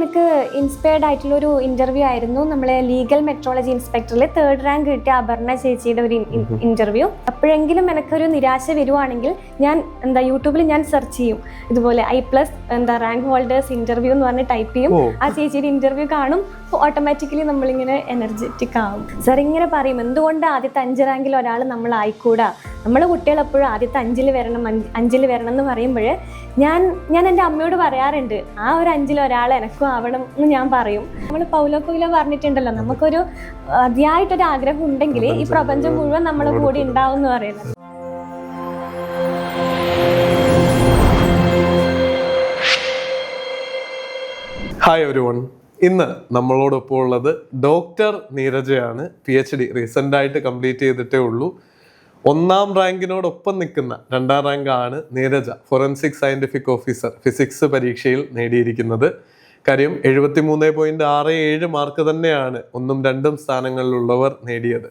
എനിക്ക് ഇൻസ്പയർഡ് ആയിട്ടുള്ള ഒരു ഇന്റർവ്യൂ ആയിരുന്നു നമ്മളെ ലീഗൽ മെട്രോളജി ഇൻസ്പെക്ടറിൽ 3rd റാങ്ക് കിട്ടിയ അപർണ ചേച്ചിയുടെ ഒരു ഇന്റർവ്യൂ. അപ്പോഴെങ്കിലും എനിക്കൊരു നിരാശ വരുവാണെങ്കിൽ ഞാൻ യൂട്യൂബിൽ ഞാൻ സെർച്ച് ചെയ്യും, ഇതുപോലെ I+ റാങ്ക് ഹോൾഡേഴ്സ് ഇന്റർവ്യൂ എന്ന് പറഞ്ഞ് ടൈപ്പ് ചെയ്യും. ആ ചേച്ചിയുടെ ഇന്റർവ്യൂ കാണും. ഓട്ടോമാറ്റിക്കലി നമ്മളിങ്ങനെ എനർജറ്റിക് ആവും. സാർ ഇങ്ങനെ പറയും, എന്തുകൊണ്ട് ആദ്യത്തെ 5 റാങ്കിൽ ഒരാൾ നമ്മൾ ആയിക്കൂടാ, നമ്മളെ കുട്ടികൾ എപ്പോഴും ആദ്യത്തെ 5ൽ വരണം എന്ന് പറയുമ്പോൾ ഞാൻ എൻ്റെ അമ്മയോട് പറയാറുണ്ട്, ആ ഒരു 5ൽ ഒരാൾ എനക്കും ആവണം എന്ന് ഞാൻ പറയും. നമ്മൾ പൗലോ കൊയ്ലോ പറഞ്ഞിട്ടുണ്ടല്ലോ, നമുക്കൊരു അതിയായിട്ടൊരു ആഗ്രഹം ഉണ്ടെങ്കിൽ ഈ പ്രപഞ്ചം മുഴുവൻ നമ്മളെ കൂടി ഉണ്ടാവും എന്ന് പറയുന്നത്. ഹായ് എവരിവൺ, ഇന്ന് നമ്മളോടൊപ്പം ഉള്ളത് ഡോക്ടർ നീരജയാണ്. PhD റീസെൻ്റ് ആയിട്ട് കംപ്ലീറ്റ് ചെയ്തിട്ടേ ഉള്ളൂ. 1ാം റാങ്കിനോടൊപ്പം നിൽക്കുന്ന 2ാം റാങ്കാണ് Neeraja forensic scientific officer physics പരീക്ഷയിൽ നേടിയിരിക്കുന്നത്. കാര്യം 73.67 മാർക്ക് തന്നെയാണ് 1ഉം 2ഉം സ്ഥാനങ്ങളിലുള്ളവർ നേടിയത്.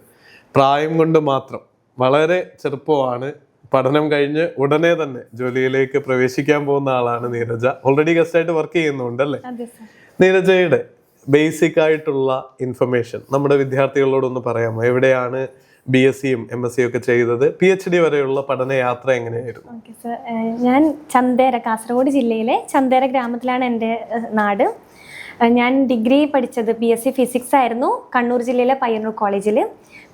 പ്രായം കൊണ്ട് മാത്രം വളരെ ചെറുപ്പമാണ്. പഠനം കഴിഞ്ഞ് ഉടനെ തന്നെ ജോലിയിലേക്ക് പ്രവേശിക്കാൻ പോകുന്ന ആളാണ് നീരജ. ഓൾറെഡി ഗസ്റ്റായിട്ട് വർക്ക് ചെയ്യുന്നുണ്ടല്ലേ? നീരജയുടെ ബേസിക് ആയിട്ടുള്ള ഇൻഫർമേഷൻ നമ്മുടെ വിദ്യാർത്ഥികളോടൊന്ന് പറയാമോ? എവിടെയാണ് BSc-യും MSc ഒക്കെ ചെയ്തത്? PhD വരെയുള്ള പഠനയാത്ര എങ്ങനെയായിരുന്നു? ഓക്കെ സർ, ഞാൻ കാസർഗോഡ് ജില്ലയിലെ ചന്ദേര ഗ്രാമത്തിലാണ് എൻ്റെ നാട്. ഞാൻ ഡിഗ്രി പഠിച്ചത് BSc ഫിസിക്സ് ആയിരുന്നു കണ്ണൂർ ജില്ലയിലെ പയ്യന്നൂർ കോളേജിൽ.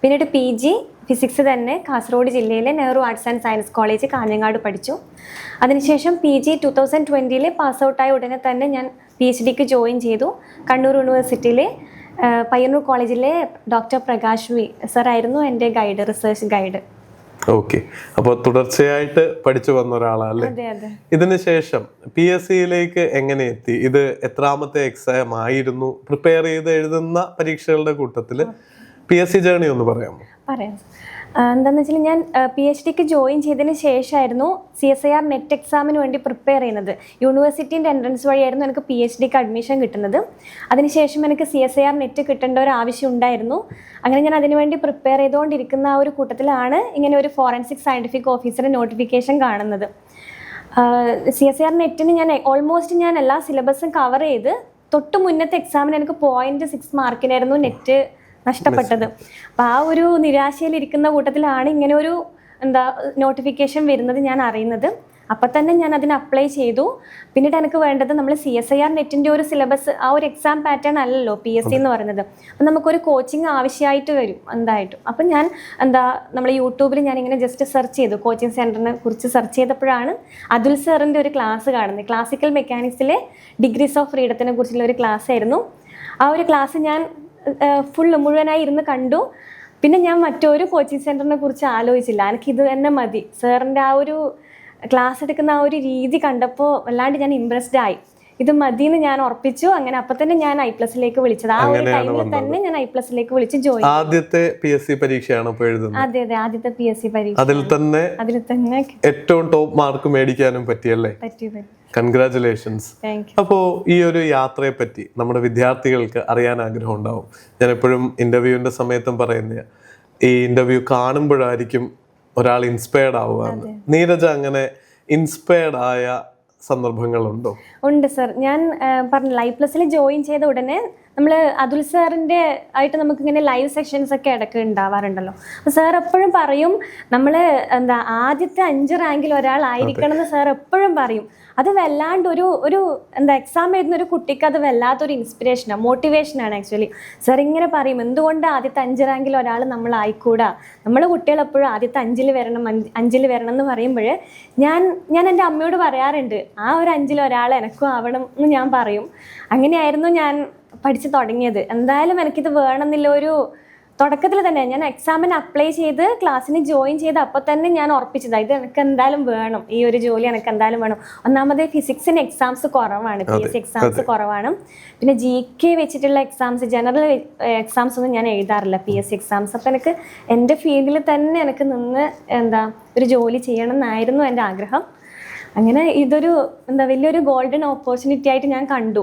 പിന്നീട് PG ഫിസിക്സ് തന്നെ കാസർഗോഡ് ജില്ലയിലെ Nehru arts and science college Kanhangad പഠിച്ചു. അതിനുശേഷം PG 2020 പാസ് ഔട്ടായ ഉടനെ തന്നെ ഞാൻ PhDക്ക് ജോയിൻ ചെയ്തു. കണ്ണൂർ യൂണിവേഴ്സിറ്റിയിലെ പയ്യന്നൂർ കോളേജിലെ ഡോക്ടർ പ്രകാശ് വി സർ ആയിരുന്നു എൻ്റെ ഗൈഡ്, റിസർച്ച് ഗൈഡ്. ഓക്കെ, അപ്പോൾ തുടർച്ചയായിട്ട് പഠിച്ചു വന്ന ഒരാളല്ലേ? ഇതിന് ശേഷം PSCയിലേക്ക് എങ്ങനെ എത്തി? ഇത് എത്രാമത്തെ എക്സാം ആയിരുന്നു? പ്രിപ്പയർ ചെയ്ത് എഴുതുന്ന പരീക്ഷകളുടെ കൂട്ടത്തിൽ PSC ജേർണി ഒന്ന് പറയാമോ? പറയാം. എന്താണെന്ന് വെച്ചാൽ ഞാൻ PhDക്ക് ജോയിൻ ചെയ്തതിന് ശേഷമായിരുന്നു CSIR നെറ്റ് എക്സാമിന് വേണ്ടി പ്രിപ്പയർ ചെയ്യുന്നത്. യൂണിവേഴ്സിറ്റീൻ്റെ എൻട്രൻസ് വഴിയായിരുന്നു എനിക്ക് PhDക്ക് അഡ്മിഷൻ കിട്ടുന്നത്. അതിനുശേഷം എനിക്ക് CSIR നെറ്റ് കിട്ടേണ്ട ഒരു ആവശ്യം ഉണ്ടായിരുന്നു. അങ്ങനെ ഞാൻ അതിനുവേണ്ടി പ്രിപ്പയർ ചെയ്തുകൊണ്ടിരിക്കുന്ന ആ ഒരു കൂട്ടത്തിലാണ് ഇങ്ങനെ ഒരു ഫോറൻസിക് സയൻറ്റിഫിക് ഓഫീസറുടെ നോട്ടിഫിക്കേഷൻ കാണുന്നത്. CSIR നെറ്റിന് ഞാൻ എല്ലാ സിലബസും കവർ ചെയ്ത് തൊട്ട് മുന്നത്തെ എക്സാമിന് എനിക്ക് 0.6 മാർക്കിനായിരുന്നു നെറ്റ് നഷ്ടപ്പെട്ടത്. അപ്പം ആ ഒരു നിരാശയിലിരിക്കുന്ന കൂട്ടത്തിലാണ് ഇങ്ങനെ ഒരു നോട്ടിഫിക്കേഷൻ വരുന്നത് ഞാൻ അറിയുന്നത്. അപ്പം തന്നെ ഞാൻ അതിന് അപ്ലൈ ചെയ്തു. പിന്നീട് എനിക്ക് വേണ്ടത് നമ്മൾ CSIR നെറ്റിൻ്റെ ഒരു സിലബസ്, ആ ഒരു എക്സാം പാറ്റേൺ അല്ലല്ലോ PSC എന്ന് പറയുന്നത്. അപ്പം നമുക്കൊരു കോച്ചിങ് ആവശ്യമായിട്ട് വരും എന്തായിട്ടും. അപ്പം ഞാൻ നമ്മൾ യൂട്യൂബിൽ ഞാനിങ്ങനെ ജസ്റ്റ് സെർച്ച് ചെയ്തു, കോച്ചിങ് സെൻറ്ററിനെ കുറിച്ച് സെർച്ച് ചെയ്തപ്പോഴാണ് അതുൽ സാറിൻ്റെ ഒരു ക്ലാസ് കാണുന്നത്. ക്ലാസിക്കൽ മെക്കാനിക്സിലെ ഡിഗ്രീസ് ഓഫ് ഫ്രീഡത്തിനെ കുറിച്ചുള്ള ഒരു ക്ലാസ് ആയിരുന്നു. ആ ഒരു ക്ലാസ് ഞാൻ മുഴുവനായി ഇരുന്ന് കണ്ടു. പിന്നെ ഞാൻ മറ്റൊരു കോച്ചിങ് സെൻറ്ററിനെ കുറിച്ച് ആലോചിച്ചില്ല. എനിക്കിത് തന്നെ മതി. സാറിൻ്റെ ആ ഒരു ക്ലാസ് എടുക്കുന്ന ആ ഒരു രീതി കണ്ടപ്പോൾ വല്ലാണ്ട് ഞാൻ ഇംപ്രസ്ഡ് ആയി. ഇത് മതിയെന്ന് ഞാൻ ഉറപ്പിച്ചു. അങ്ങനെ അപ്പം തന്നെ ഞാൻ I+ലേക്ക് വിളിച്ചത്. ആ ഒരു ടൈമിൽ തന്നെ ഞാൻ I+ലേക്ക് വിളിച്ച് ജോയിൻ. ആദ്യത്തെ PSC പരീക്ഷയാണ് അപ്പോൾ എഴുതുന്നത്? അതെ, ആദ്യത്തെ PSC പരീക്ഷ. അതിൽ തന്നെ ഏറ്റവും ടോപ്പ് മാർക്ക് മേടിക്കാനും പറ്റിയല്ലേ? പറ്റി. കൺഗ്രാറ്റുലേഷൻസ്. അപ്പോൾ ഈ ഒരു യാത്രയെ പറ്റി നമ്മുടെ വിദ്യാർത്ഥികൾക്ക് അറിയാൻ ആഗ്രഹം ഉണ്ടാവും. ഞാൻ എപ്പോഴും ഇന്റർവ്യൂവിന്റെ സമയത്തും പറയുന്ന, ഈ ഇന്റർവ്യൂ കാണുമ്പോഴായിരിക്കും ഒരാൾ ഇൻസ്പയർഡ് ആവുകയെന്ന്. നീരജ അങ്ങനെ ഇൻസ്പയർഡ് ആയ സന്ദർഭങ്ങളുണ്ടോ? ഉണ്ട് സർ. ഞാൻ പറഞ്ഞില്ല, I+ൽ ജോയിൻ ചെയ്ത ഉടനെ നമ്മൾ അതുൽ സാറിൻ്റെ ആയിട്ട് നമുക്കിങ്ങനെ ലൈവ് സെക്ഷൻസ് ഒക്കെ ഇടയ്ക്ക് ഉണ്ടാവാറുണ്ടല്ലോ. അപ്പോൾ സാർ എപ്പോഴും പറയും, നമ്മൾ ആദ്യത്തെ 5 റാങ്കിൽ ഒരാളായിരിക്കണം എന്ന് സാർ എപ്പോഴും പറയും. അത് വല്ലാണ്ട് ഒരു എക്സാം എഴുതുന്ന ഒരു കുട്ടിക്ക് അത് വല്ലാത്തൊരു ഇൻസ്പിറേഷനാണ്, മോട്ടിവേഷനാണ് ആക്ച്വലി. സാർ ഇങ്ങനെ പറയും, എന്തുകൊണ്ട് ആദ്യത്തെ 5 റാങ്കിൽ ഒരാൾ നമ്മൾ ആയിക്കൂടാ, നമ്മളെ കുട്ടികൾ എപ്പോഴും ആദ്യത്തെ 5ൽ വരണം എന്ന് പറയുമ്പോൾ ഞാൻ എൻ്റെ അമ്മയോട് പറയാറുണ്ട്, ആ ഒരു 5ൽ ഒരാൾ എനക്കും ആവണം എന്ന് ഞാൻ പറയും. അങ്ങനെയായിരുന്നു ഞാൻ പഠിച്ചു തുടങ്ങിയത്. എന്തായാലും എനിക്കിത് വേണമെന്നില്ല ഒരു തുടക്കത്തിൽ തന്നെ ഞാൻ എക്സാമിന് അപ്ലൈ ചെയ്ത് ക്ലാസ്സിന് ജോയിൻ ചെയ്ത് അപ്പോൾ തന്നെ ഞാൻ ഉറപ്പിച്ചത്, ഇത് എനിക്ക് എന്തായാലും വേണം, ഈ ഒരു ജോലി എനിക്ക് എന്തായാലും വേണം. ഒന്നാമത് ഫിസിക്സിന് എക്സാംസ് കുറവാണ്, PSC എക്സാംസ് കുറവാണ്. പിന്നെ GK വെച്ചിട്ടുള്ള എക്സാംസ്, ജനറൽ എക്സാംസ് ഒന്നും ഞാൻ എഴുതാറില്ല, PSC എക്സാംസ്. അപ്പം എനിക്ക് എൻ്റെ ഫീൽഡിൽ തന്നെ എനിക്ക് നിന്ന് ഒരു ജോലി ചെയ്യണം എന്നായിരുന്നു എൻ്റെ ആഗ്രഹം. അങ്ങനെ ഇതൊരു വലിയൊരു ഗോൾഡൻ ഓപ്പർച്യൂണിറ്റി ആയിട്ട് ഞാൻ കണ്ടു.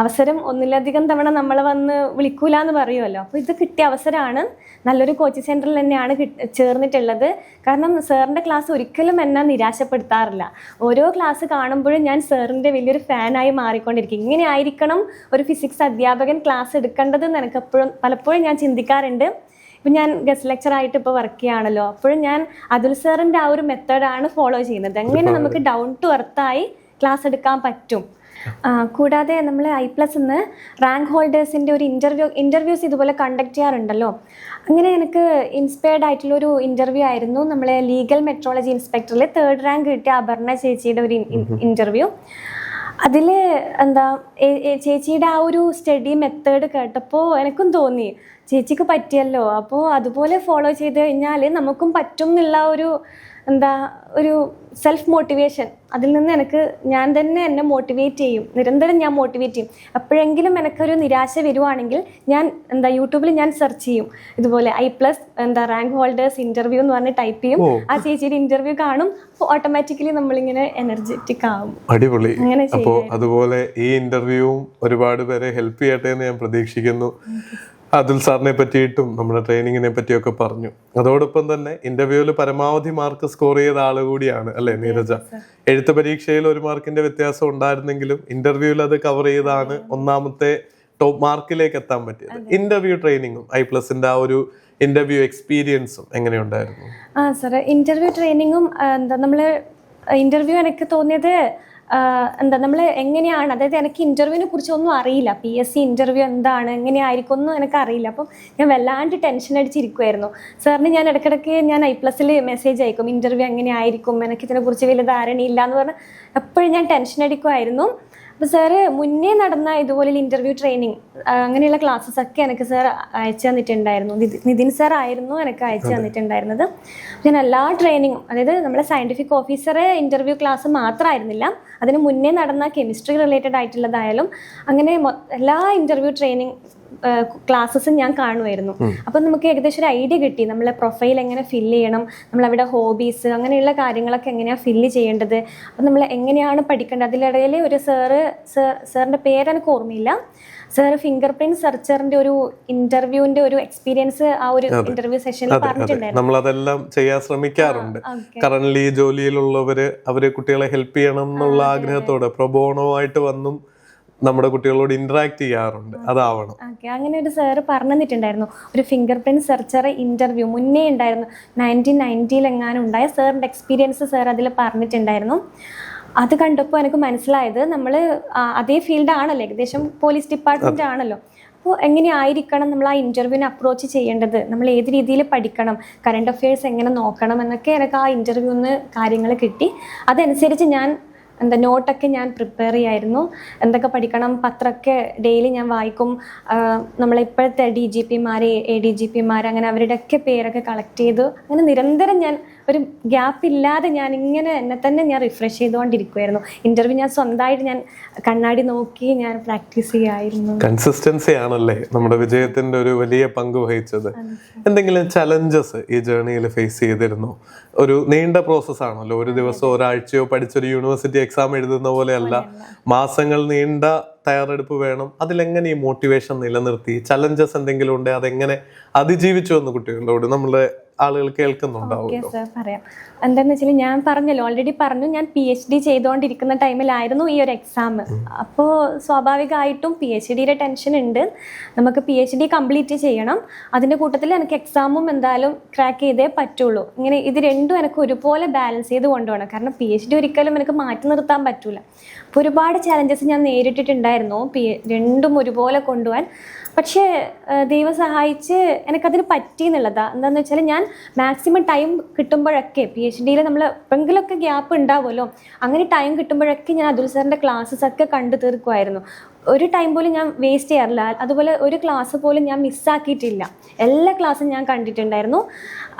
അവസരം ഒന്നിലധികം തവണ നമ്മളെ വന്ന് വിളിക്കൂല എന്ന് പറയുമല്ലോ. അപ്പോൾ ഇത് കിട്ടിയ അവസരമാണ്. നല്ലൊരു കോച്ചിങ് സെൻറ്ററിൽ തന്നെയാണ് ചേർന്നിട്ടുള്ളത്. കാരണം സാറിൻ്റെ ക്ലാസ് ഒരിക്കലും എന്നെ നിരാശപ്പെടുത്താറില്ല. ഓരോ ക്ലാസ് കാണുമ്പോഴും ഞാൻ സാറിൻ്റെ വലിയൊരു ഫാനായി മാറിക്കൊണ്ടിരിക്കും. ഇങ്ങനെ ആയിരിക്കണം ഒരു ഫിസിക്സ് അധ്യാപകൻ ക്ലാസ് എടുക്കേണ്ടതെന്ന് എനിക്ക് പലപ്പോഴും ഞാൻ ചിന്തിക്കാറുണ്ട്. ഇപ്പം ഞാൻ ഗസ്റ്റ് ലെക്ചറായിട്ട് ഇപ്പോൾ വർക്ക് ചെയ്യുകയാണല്ലോ, അപ്പോഴും ഞാൻ അതുൽ സാറിൻ്റെ ആ ഒരു മെത്തേഡാണ് ഫോളോ ചെയ്യുന്നത്. എങ്ങനെ നമുക്ക് ഡൗൺ ടു എർത്തായി ക്ലാസ് എടുക്കാൻ പറ്റും. കൂടാതെ നമ്മൾ I+ന്ന് റാങ്ക് ഹോൾഡേഴ്സിൻ്റെ ഒരു ഇൻ്റർവ്യൂസ് ഇതുപോലെ കണ്ടക്ട് ചെയ്യാറുണ്ടല്ലോ. അങ്ങനെ എനിക്ക് ഇൻസ്പയർഡ് ആയിട്ടുള്ളൊരു ഇൻ്റർവ്യൂ ആയിരുന്നു നമ്മളെ ലീഗൽ മെട്രോളജി ഇൻസ്പെക്ടറിൽ 3rd റാങ്ക് കിട്ടിയ അപർണ ചേച്ചിയുടെ ഒരു ഇൻ്റർവ്യൂ. അതിൽ ചേച്ചിയുടെ ആ ഒരു സ്റ്റഡി മെത്തേഡ് കേട്ടപ്പോൾ എനിക്കും തോന്നി ചേച്ചിക്ക് പറ്റിയല്ലോ, അപ്പോൾ അതുപോലെ ഫോളോ ചെയ്ത് കഴിഞ്ഞാൽ നമുക്കും പറ്റും എന്നുള്ള ഒരു സെൽഫ് മോട്ടിവേഷൻ അതിൽ നിന്ന് ഞാൻ തന്നെ എന്നെ മോട്ടിവേറ്റ് ചെയ്യും. നിരന്തരം ഞാൻ മോട്ടിവേറ്റ് ചെയ്യും. എപ്പോഴെങ്കിലും എനിക്കൊരു നിരാശ വരുവാണെങ്കിൽ ഞാൻ യൂട്യൂബിൽ ഞാൻ സെർച്ച് ചെയ്യും, ഇതുപോലെ I+ റാങ്ക് ഹോൾഡേഴ്സ് ഇൻ്റർവ്യൂ എന്ന് പറഞ്ഞ് ടൈപ്പ് ചെയ്യും. ആ ചേച്ചിയുടെ ഇൻ്റർവ്യൂ കാണും. അപ്പോൾ ഓട്ടോമാറ്റിക്കലി നമ്മളിങ്ങനെ എനർജറ്റിക് ആവും. അടിപൊളി. അപ്പോൾ അതുപോലെ ഈ ഇൻ്റർവ്യൂവും ഒരുപാട് പേരെ ഹെൽപ്പ് ചെയ്യട്ടെ എന്ന് ഞാൻ പ്രതീക്ഷിക്കുന്നു. അതുൽ സാറിനെ പറ്റിയിട്ടും നമ്മുടെ ട്രെയിനിങ്ങിനെ പറ്റിയൊക്കെ പറഞ്ഞു. അതോടൊപ്പം തന്നെ ഇന്റർവ്യൂവിൽ പരമാവധി മാർക്ക് സ്കോർ ചെയ്ത ആള് കൂടിയാണ് അല്ലെ നീരജ? എഴുത്ത് പരീക്ഷയിൽ 1 മാർക്കിന്റെ വ്യത്യാസം ഉണ്ടായിരുന്നെങ്കിലും ഇന്റർവ്യൂവിൽ അത് കവർ ചെയ്താണ് ഒന്നാമത്തെ ടോപ്പ് മാർക്കിലേക്ക് എത്താൻ പറ്റിയത്. ഇന്റർവ്യൂ ട്രെയിനിങ്ങും I+ന്റെ ആ ഒരു ഇന്റർവ്യൂ എക്സ്പീരിയൻസും എങ്ങനെയുണ്ടായിരുന്നു? സാർ, ഇന്റർവ്യൂ ട്രെയിനിങ്ങും ഇന്റർവ്യൂ എനിക്ക് തോന്നിയത് നമ്മൾ എങ്ങനെയാണ്, അതായത് എനിക്ക് ഇൻ്റർവ്യൂവിനെ കുറിച്ച് ഒന്നും അറിയില്ല. PSC ഇൻ്റർവ്യൂ എന്താണ്, എങ്ങനെയായിരിക്കും ഒന്നും എനിക്കറിയില്ല. അപ്പം ഞാൻ വല്ലാണ്ട് ടെൻഷൻ അടിച്ചിരിക്കുമായിരുന്നു. സാറിന് ഞാൻ ഇടയ്ക്കിടയ്ക്ക് ഞാൻ I+ൽ മെസ്സേജ് അയക്കും, ഇൻ്റർവ്യൂ എങ്ങനെയായിരിക്കും, എനിക്കിതിനെക്കുറിച്ച് വലിയ ധാരണയില്ല എന്ന് പറഞ്ഞ് എപ്പോഴും ഞാൻ ടെൻഷൻ അടിക്കുമായിരുന്നു. അപ്പോൾ സാറ് മുന്നേ നടന്ന ഇതുപോലെ ഇൻ്റർവ്യൂ ട്രെയിനിങ് അങ്ങനെയുള്ള ക്ലാസ്സസ് ഒക്കെ എനിക്ക് സാർ അയച്ചു തന്നിട്ടുണ്ടായിരുന്നു. നിതിൻ സാർ ആയിരുന്നു എനിക്ക് അയച്ചു തന്നിട്ടുണ്ടായിരുന്നത്. ഞാൻ എല്ലാ ട്രെയിനിങ്ങും, അതായത് നമ്മുടെ സയൻറ്റിഫിക് ഓഫീസറെ ഇൻ്റർവ്യൂ ക്ലാസ് മാത്രമായിരുന്നില്ല, അതിന് മുന്നേ നടന്ന കെമിസ്ട്രി റിലേറ്റഡ് ആയിട്ടുള്ളതായാലും അങ്ങനെ എല്ലാ ഇൻ്റർവ്യൂ ട്രെയിനിങ് ക്ലാസ്സസും ഞാൻ കാണുമായിരുന്നു. അപ്പം നമുക്ക് ഏകദേശം ഒരു ഐഡിയ കിട്ടി, നമ്മളെ പ്രൊഫൈൽ എങ്ങനെ ഫില്ല് ചെയ്യണം, നമ്മളവിടെ ഹോബീസ് അങ്ങനെയുള്ള കാര്യങ്ങളൊക്കെ എങ്ങനെയാണ് ഫില്ല് ചെയ്യേണ്ടത്, അപ്പം നമ്മൾ എങ്ങനെയാണ് പഠിക്കേണ്ടത്. അതിലിടയിൽ ഒരു സാറിൻ്റെ പേര് എനിക്ക് ഓർമ്മയില്ല, സാർ ഫിംഗർ പ്രിന്റ് സെർച്ചറിന്റെ ഒരു ഇന്റർവ്യൂവിന്റെ ഒരു എക്സ്പീരിയൻസ് ആ ഒരു ഇന്റർവ്യൂ സെഷനിൽ പറഞ്ഞിട്ടുണ്ടായിരുന്നു. നമ്മളതെല്ലാം ചെയ്യാൻ ശ്രമിക്കാറുണ്ട്. കറന്റ്ലി ജോലിയിലുള്ളവര് അവര് കുട്ടികളെ ഹെൽപ്പ് ചെയ്യണം എന്നുള്ള ആഗ്രഹത്തോടെ പ്രൊബോണോ ആയിട്ട് വന്നും നമ്മുടെ കുട്ടികളോട് ഇന്ററാക്ട് ചെയ്യാറുണ്ട്. അതാവണം. അങ്ങനെ ഒരു സാറ് പറഞ്ഞു തന്നിട്ടുണ്ടായിരുന്നു, ഒരു ഫിംഗർ പ്രിന്റ് സെർച്ചർ ഇന്റർവ്യൂ മുന്നേ ഉണ്ടായിരുന്നു, 1990 എങ്ങാനും ഉണ്ടായ സാറിന്റെ എക്സ്പീരിയൻസ് സാർ അതിൽ പറഞ്ഞിട്ടുണ്ടായിരുന്നു. അത് കണ്ടപ്പോൾ എനിക്ക് മനസ്സിലായത് നമ്മൾ അതേ ഫീൽഡ് ആണല്ലോ, ഏകദേശം പോലീസ് ഡിപ്പാർട്ട്മെന്റ് ആണല്ലോ. അപ്പോൾ എങ്ങനെയായിരിക്കണം നമ്മൾ ആ ഇൻ്റർവ്യൂവിനെ അപ്രോച്ച് ചെയ്യേണ്ടത്, നമ്മൾ ഏത് രീതിയിൽ പഠിക്കണം, കറണ്ട് അഫയേഴ്സ് എങ്ങനെ നോക്കണം എന്നൊക്കെ എനിക്ക് ആ ഇൻ്റർവ്യൂന്ന് കാര്യങ്ങൾ കിട്ടി. അതനുസരിച്ച് ഞാൻ നോട്ടൊക്കെ ഞാൻ പ്രിപ്പയർ ചെയ്യായിരുന്നു. എന്തൊക്കെ പഠിക്കണം, പത്രമൊക്കെ ഡെയിലി ഞാൻ വായിക്കും. നമ്മളിപ്പോഴത്തെ DGPമാർ, ADGPമാർ അങ്ങനെ അവരുടെയൊക്കെ പേരൊക്കെ കളക്ട് ചെയ്തു. അങ്ങനെ നിരന്തരം ഞാൻ ഒരു ഗ്യാപ്പ് ഇല്ലാതെ ഞാൻ ഇങ്ങനെ എന്നെ തന്നെ ഞാൻ റിഫ്രഷ് ചെയ്തുകൊണ്ടിരിക്കുമായിരുന്നു. ഇൻ്റർവ്യൂ ഞാൻ സ്വന്തമായിട്ട് ഞാൻ കണ്ണാടി നോക്കി ഞാൻ പ്രാക്ടീസ് ചെയ്യായിരുന്നു. കൺസിസ്റ്റൻസി ആണല്ലേ നമ്മുടെ വിജയത്തിന്റെ ഒരു വലിയ പങ്ക് വഹിച്ചത്. എന്തെങ്കിലും ചലഞ്ചസ് ഈ ജേർണിയിൽ ഫേസ് ചെയ്തിരുന്നോ? ഒരു നീണ്ട പ്രോസസ് ആണല്ലോ, ഒരു ദിവസമോ ഒരാഴ്ചയോ പഠിച്ചൊരു യൂണിവേഴ്സിറ്റി എക്സാം എഴുതുന്ന പോലെയല്ല, മാസങ്ങൾ നീണ്ട തയ്യാറെടുപ്പ് വേണം. അതിലെങ്ങനെ ഈ മോട്ടിവേഷൻ നിലനിർത്തി? ചലഞ്ചസ് എന്തെങ്കിലും ഉണ്ട്, അതെങ്ങനെ അതിജീവിച്ചു എന്ന് കുട്ടികളോട് നമ്മളെ ആളുകൾ കേൾക്കുന്നുണ്ടാവും. പറയാം. എന്താണെന്ന് വെച്ചാൽ ഞാൻ പറഞ്ഞല്ലോ, ഓൾറെഡി പറഞ്ഞു, ഞാൻ PhD ചെയ്തുകൊണ്ടിരിക്കുന്ന ടൈമിലായിരുന്നു ഈ ഒരു എക്സാം. അപ്പോൾ സ്വാഭാവികമായിട്ടും PhDയുടെ ടെൻഷൻ ഉണ്ട്. നമുക്ക് PhD കംപ്ലീറ്റ് ചെയ്യണം, അതിൻ്റെ കൂട്ടത്തിൽ എനിക്ക് എക്സാമും എന്തായാലും ക്രാക്ക് ചെയ്തേ പറ്റുള്ളൂ. ഇങ്ങനെ ഇത് രണ്ടും എനിക്ക് ഒരുപോലെ ബാലൻസ് ചെയ്ത് കൊണ്ടുപോകണം. കാരണം PhD ഒരിക്കലും എനിക്ക് മാറ്റി നിർത്താൻ പറ്റൂല. അപ്പോൾ ഒരുപാട് ചാലഞ്ചസ് ഞാൻ നേരിട്ടിട്ടുണ്ടായിരുന്നു രണ്ടും ഒരുപോലെ കൊണ്ടുപോകാൻ. പക്ഷേ ദൈവം സഹായിച്ച് എനിക്കതിന് പറ്റി എന്നുള്ളതാണ്. എന്താണെന്ന് വെച്ചാൽ ഞാൻ മാക്സിമം ടൈം കിട്ടുമ്പോഴൊക്കെ, PhDയിൽ നമ്മൾ എപ്പോഴെങ്കിലുമൊക്കെ ഗ്യാപ്പ് ഉണ്ടാവുമല്ലോ, അങ്ങനെ ടൈം കിട്ടുമ്പോഴൊക്കെ ഞാൻ അതുൽ സാറിൻ്റെ ക്ലാസ്സസ് ഒക്കെ കണ്ടു തീർക്കുമായിരുന്നു. ഒരു ടൈം പോലും ഞാൻ വേസ്റ്റ് ചെയ്യാറില്ല. അതുപോലെ ഒരു ക്ലാസ് പോലും ഞാൻ മിസ്സാക്കിയിട്ടില്ല. എല്ലാ ക്ലാസ്സും ഞാൻ കണ്ടിട്ടുണ്ടായിരുന്നു.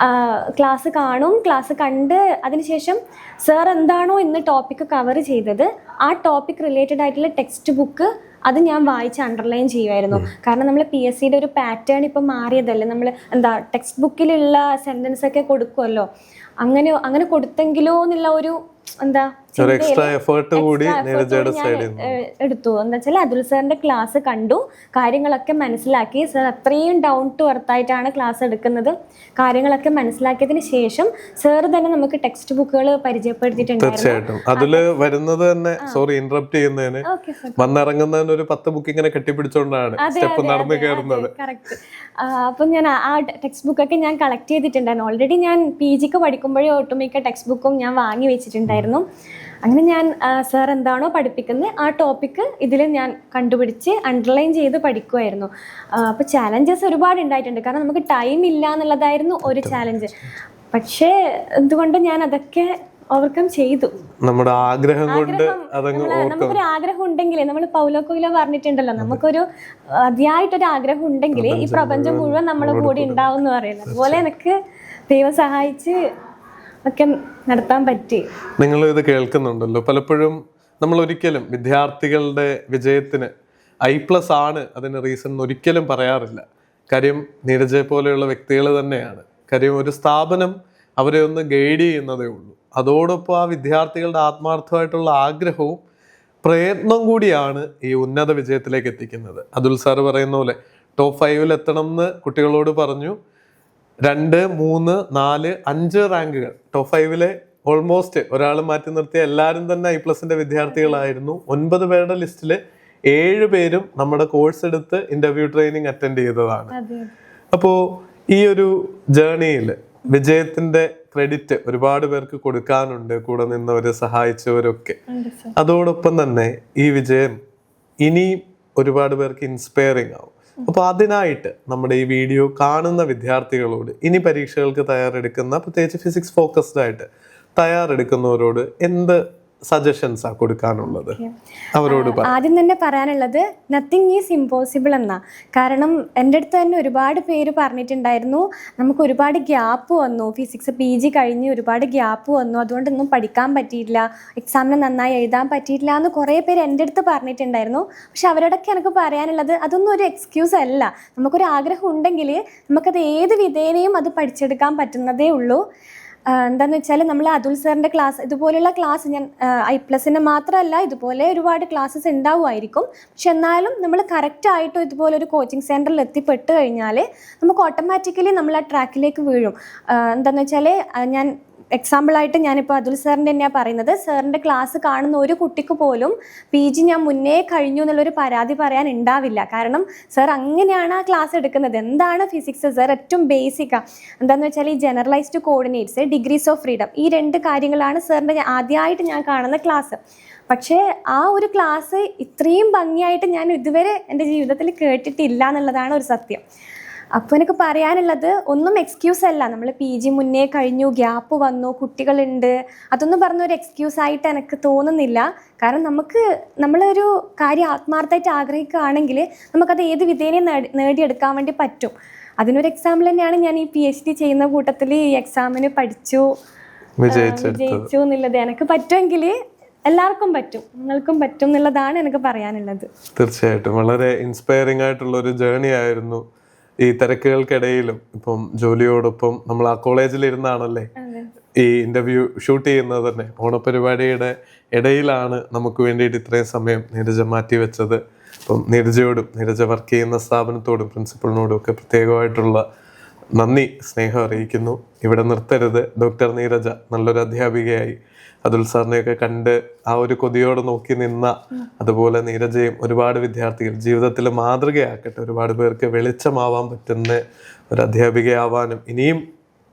ക്ലാസ് കാണും, ക്ലാസ് കണ്ട് അതിനുശേഷം സാർ എന്താണോ ഇന്ന് ടോപ്പിക്ക് കവർ ചെയ്തത് ആ ടോപ്പിക് റിലേറ്റഡ് ആയിട്ടുള്ള ടെക്സ്റ്റ് ബുക്ക് അത് ഞാൻ വായിച്ച് അണ്ടർലൈൻ ചെയ്യുമായിരുന്നു. കാരണം നമ്മൾ PSCയുടെ ഒരു പാറ്റേൺ ഇപ്പം മാറിയതല്ലേ, നമ്മൾ ടെക്സ്റ്റ് ബുക്കിലുള്ള സെൻറ്റൻസ് ഒക്കെ കൊടുക്കുമല്ലോ, അങ്ങനെ കൊടുത്തെങ്കിലോ എന്നുള്ള എന്താ ഒരു എക്സ്ട്രാ എഫേർട്ട് കൂടി നീരജയുടെ സൈഡിൽ എടുത്തു. എന്താ വെച്ചാൽ അതുൽ സാറിന്റെ ക്ലാസ് കണ്ടു, കാര്യങ്ങളൊക്കെ മനസ്സിലാക്കി. സാർ അത്രയും ഡൗൺ ടു എർത്ത് ആയിട്ടാണ് ക്ലാസ് എടുക്കുന്നത്. കാര്യങ്ങളൊക്കെ മനസ്സിലാക്കിയതിന് ശേഷം സാർ തന്നെ നമുക്ക് ടെക്സ്റ്റ് ബുക്കുകൾ പരിചയപ്പെടുത്തിയിട്ടുണ്ടായിരുന്നു. തീർച്ചയായിട്ടും അതില് വരുന്നത് തന്നെ, സോറി ഇന്ററപ്റ്റ് ചെയ്യുന്നതിന്, വന്നിറങ്ങുന്നതിന് ഒരു 10 ബുക്ക് ഇങ്ങനെ കെട്ടിപ്പിടിച്ചോണ്ടാണ് സ്റ്റെപ്പ് നടന്നു കയറുന്നത്. കറക്റ്റ്. അപ്പം ഞാൻ ആ ടെക്സ്റ്റ് ബുക്കൊക്കെ ഞാൻ കളക്ട് ചെയ്തിട്ടുണ്ടായിരുന്നു. ഓൾറെഡി ഞാൻ PG പഠിക്കുമ്പോഴേ ഒട്ടുമിക്ക ടെക്സ്റ്റ് ബുക്കും ഞാൻ വാങ്ങി വെച്ചിട്ടുണ്ടായിരുന്നു. അങ്ങനെ ഞാൻ സാർ എന്താണോ പഠിപ്പിക്കുന്നത് ആ ടോപ്പിക്ക് ഇതിൽ ഞാൻ കണ്ടുപിടിച്ച് അണ്ടർലൈൻ ചെയ്ത് പഠിക്കുമായിരുന്നു. അപ്പോൾ ചാലഞ്ചസ് ഒരുപാട് ഉണ്ടായിട്ടുണ്ട്. കാരണം നമുക്ക് ടൈം ഇല്ല എന്നുള്ളതായിരുന്നു ഒരു ചാലഞ്ച്. പക്ഷേ എന്തുകൊണ്ട് ഞാൻ അതൊക്കെ ഓവർകം ചെയ്തു. നമ്മുടെ ആഗ്രഹം കൊണ്ട് നമുക്കൊരു ആഗ്രഹം ഉണ്ടെങ്കിൽ, നമ്മൾ പൗലോ കൊയ്ലോ പറഞ്ഞിട്ടുണ്ടല്ലോ, നമുക്കൊരു അതിയായിട്ടൊരു ആഗ്രഹം ഉണ്ടെങ്കിൽ ഈ പ്രപഞ്ചം മുഴുവൻ നമ്മളെ കൂടി ഉണ്ടാവും എന്ന് പറയുന്നത്. അതുപോലെ എനിക്ക് ദൈവം സഹായിച്ച് ഒക്കെ നടത്താൻ പറ്റി. നിങ്ങൾ ഇത് കേൾക്കുന്നുണ്ടല്ലോ, പലപ്പോഴും നമ്മൾ ഒരിക്കലും വിദ്യാർത്ഥികളുടെ വിജയത്തിന് I+ ആണ് അതിന് റീസൺ ഒരിക്കലും പറയാറില്ല. കാര്യം നീരജയെ പോലെയുള്ള വ്യക്തികൾ തന്നെയാണ്. കാര്യം ഒരു സ്ഥാപനം അവരെ ഒന്ന് ഗൈഡ് ചെയ്യുന്നതേ ഉള്ളൂ. അതോടൊപ്പം ആ വിദ്യാർത്ഥികളുടെ ആത്മാർത്ഥമായിട്ടുള്ള ആഗ്രഹവും പ്രയത്നം കൂടിയാണ് ഈ ഉന്നത വിജയത്തിലേക്ക് എത്തിക്കുന്നത്. അതുൽ സാറ് പറയുന്ന പോലെ ടോപ്പ് 5 എത്തണം എന്ന് കുട്ടികളോട് പറഞ്ഞു. 2, 3, 4, 5 റാങ്കുകൾ ടോപ്പ് 5 ഓൾമോസ്റ്റ് ഒരാൾ മാറ്റി നിർത്തിയ എല്ലാവരും തന്നെ I+ന്റെ വിദ്യാർത്ഥികളായിരുന്നു. 9 പേരുടെ ലിസ്റ്റിൽ 7 പേരും നമ്മുടെ കോഴ്സ് എടുത്ത് ഇന്റർവ്യൂ ട്രെയിനിങ് അറ്റൻഡ് ചെയ്തതാണ്. അപ്പോൾ ഈ ഒരു ജേർണിയിൽ വിജയത്തിന്റെ ക്രെഡിറ്റ് ഒരുപാട് പേർക്ക് കൊടുക്കാനുണ്ട്, കൂടെ നിന്നവര് സഹായിച്ചവരൊക്കെ. അതോടൊപ്പം തന്നെ ഈ വിജയം ഇനിയും ഒരുപാട് പേർക്ക് ഇൻസ്പയറിംഗ് ആവും. അപ്പോൾ അതിനായിട്ട് നമ്മുടെ ഈ വീഡിയോ കാണുന്ന വിദ്യാർത്ഥികളോട്, ഇനി പരീക്ഷകൾക്ക് തയ്യാറെടുക്കുന്ന, പ്രത്യേകിച്ച് ഫിസിക്സ് ഫോക്കസ്ഡ് ആയിട്ട് തയ്യാറെടുക്കുന്നവരോട് എന്ത് സജഷൻസ് ആ കൊടുക്കാനുള്ളത്? അവരോട് ആദ്യം തന്നെ പറയാനുള്ളത് നത്തിങ് ഈസ് ഇമ്പോസിബിൾ എന്നാ. കാരണം എൻ്റെ അടുത്ത് തന്നെ ഒരുപാട് പേര് പറഞ്ഞിട്ടുണ്ടായിരുന്നു, നമുക്ക് ഒരുപാട് ഗ്യാപ്പ് വന്നു, ഫിസിക്സ് PG കഴിഞ്ഞ് ഒരുപാട് ഗ്യാപ്പ് വന്നു, അതുകൊണ്ടൊന്നും പഠിക്കാൻ പറ്റിയിട്ടില്ല, എക്സാമിന് നന്നായി എഴുതാൻ പറ്റിയിട്ടില്ല എന്ന് കുറേ പേര് എൻ്റെ അടുത്ത് പറഞ്ഞിട്ടുണ്ടായിരുന്നു. പക്ഷെ അവരോടൊക്കെ എനിക്ക് പറയാനുള്ളത്, അതൊന്നും ഒരു എക്സ്ക്യൂസ് അല്ല. നമുക്കൊരു ആഗ്രഹം ഉണ്ടെങ്കിൽ നമുക്കത് ഏത് വിധേനയും അത് പഠിച്ചെടുക്കാൻ പറ്റുന്നതേ ഉള്ളൂ. എന്താണെന്ന് വെച്ചാൽ നമ്മൾ അതുൽ സാറിൻ്റെ ക്ലാസ്, ഇതുപോലെയുള്ള ക്ലാസ് ഞാൻ I+ന് മാത്രമല്ല ഇതുപോലെ ഒരുപാട് ക്ലാസ്സസ് ഉണ്ടാവുമായിരിക്കും. പക്ഷെ എന്നാലും നമ്മൾ കറക്റ്റായിട്ടും ഇതുപോലൊരു കോച്ചിങ് സെൻറ്ററിൽ എത്തിപ്പെട്ട് കഴിഞ്ഞാൽ നമുക്ക് ഓട്ടോമാറ്റിക്കലി നമ്മൾ ആ ട്രാക്കിലേക്ക് വീഴും. എന്താണെന്ന് വെച്ചാൽ ഞാൻ എക്സാമ്പിളായിട്ട് ഞാനിപ്പോൾ അതുൽ സാറിൻ്റെ തന്നെയാണ് പറയുന്നത്. സാറിൻ്റെ ക്ലാസ് കാണുന്ന ഒരു കുട്ടിക്ക് പോലും PG ഞാൻ മുന്നേ കഴിഞ്ഞു എന്നുള്ളൊരു പരാതി പറയാൻ ഉണ്ടാവില്ല. കാരണം സാർ അങ്ങനെയാണ് ആ ക്ലാസ് എടുക്കുന്നത്. എന്താണ് ഫിസിക്സ്? സാർ ഏറ്റവും ബേസിക്കാണ്. എന്താണെന്ന് വെച്ചാൽ ഈ generalised coordinates, degrees of freedom, ഈ 2 കാര്യങ്ങളാണ് സാറിൻ്റെ ആദ്യമായിട്ട് ഞാൻ കാണുന്ന ക്ലാസ്. പക്ഷേ ആ ഒരു ക്ലാസ് ഇത്രയും ഭംഗിയായിട്ട് ഞാൻ ഇതുവരെ എൻ്റെ ജീവിതത്തിൽ കേട്ടിട്ടില്ല എന്നുള്ളതാണ് ഒരു സത്യം. അപ്പോൾ എനിക്ക് പറയാനുള്ളത്, ഒന്നും എക്സ്ക്യൂസ് അല്ല. നമ്മൾ PG മുന്നേ കഴിഞ്ഞു, ഗ്യാപ്പ് വന്നു, കുട്ടികളുണ്ട്, അതൊന്നും പറഞ്ഞൊരു എക്സ്ക്യൂസ് ആയിട്ട് എനിക്ക് തോന്നുന്നില്ല. കാരണം നമ്മളൊരു കാര്യം ആത്മാർത്ഥമായിട്ട് ആഗ്രഹിക്കുകയാണെങ്കിൽ നമുക്കത് ഏത് വിധേനയും നേടിയെടുക്കാൻ വേണ്ടി പറ്റും. അതിനൊരു എക്സാമ്പിൾ തന്നെയാണ് ഞാൻ ഈ PhD ചെയ്യുന്ന കൂട്ടത്തിൽ ഈ എക്സാമിന് പഠിച്ചു, വിജയിച്ചു എന്നുള്ളത്. എനിക്ക് പറ്റുമെങ്കിൽ എല്ലാവർക്കും പറ്റും, നിങ്ങൾക്കും പറ്റും എന്നുള്ളതാണ് എനിക്ക് പറയാനുള്ളത്. തീർച്ചയായിട്ടും വളരെ ഇൻസ്പയറിംഗ് ആയിട്ടുള്ള ഒരു ജേർണി ആയിരുന്നു. ഈ തിരക്കുകൾക്കിടയിലും ഇപ്പം ജോലിയോടൊപ്പം നമ്മൾ ആ കോളേജിലിരുന്നാണല്ലേ ഈ ഇന്റർവ്യൂ ഷൂട്ട് ചെയ്യുന്നത് തന്നെ. ഓണപരിപാടിയുടെ ഇടയിലാണ് നമുക്ക് വേണ്ടിയിട്ട് ഇത്രയും സമയം നീരജ മാറ്റി വെച്ചത്. അപ്പം നീരജയോടും, നീരജ വർക്ക് ചെയ്യുന്ന സ്ഥാപനത്തോടും പ്രിൻസിപ്പളിനോടും ഒക്കെ പ്രത്യേകമായിട്ടുള്ള നന്ദി, സ്നേഹം അറിയിക്കുന്നു. ഇവിടെ നിർത്തരുത്. ഡോക്ടർ നീരജ നല്ലൊരു അധ്യാപികയായി അതുൽ സാറിനെയൊക്കെ കണ്ട് ആ ഒരു കൊതിയോടെ നോക്കി നിന്ന, അതുപോലെ നീരജയും ഒരുപാട് വിദ്യാർത്ഥികൾ ജീവിതത്തിൽ മാതൃകയാക്കട്ടെ, ഒരുപാട് പേർക്ക് വെളിച്ചമാവാൻ പറ്റുന്ന ഒരു അധ്യാപികയാവാനും ഇനിയും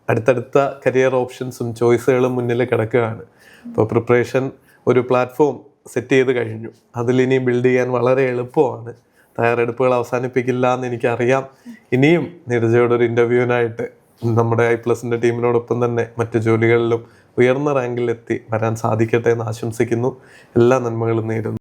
അടുത്തടുത്ത കരിയർ ഓപ്ഷൻസും ചോയ്സുകളും മുന്നിൽ കിടക്കുകയാണ്. ഇപ്പോൾ പ്രിപ്പറേഷൻ ഒരു പ്ലാറ്റ്ഫോം സെറ്റ് ചെയ്ത് കഴിഞ്ഞു. അതിലിനി ബിൽഡ് ചെയ്യാൻ വളരെ എളുപ്പമാണ്. തയ്യാറെടുപ്പുകൾ അവസാനിപ്പിക്കില്ല എന്ന് എനിക്കറിയാം. ഇനിയും നീരജയോടൊരു ഇൻ്റർവ്യൂവിനായിട്ട് നമ്മുടെ I+ന്റെ ടീമിനോടൊപ്പം തന്നെ മറ്റു ജോലികളിലും ഉയർന്ന റാങ്കിലെത്തി വരാൻ സാധിക്കട്ടെ എന്ന് ആശംസിക്കുന്നു. എല്ലാ നന്മകളും നേരുന്നു.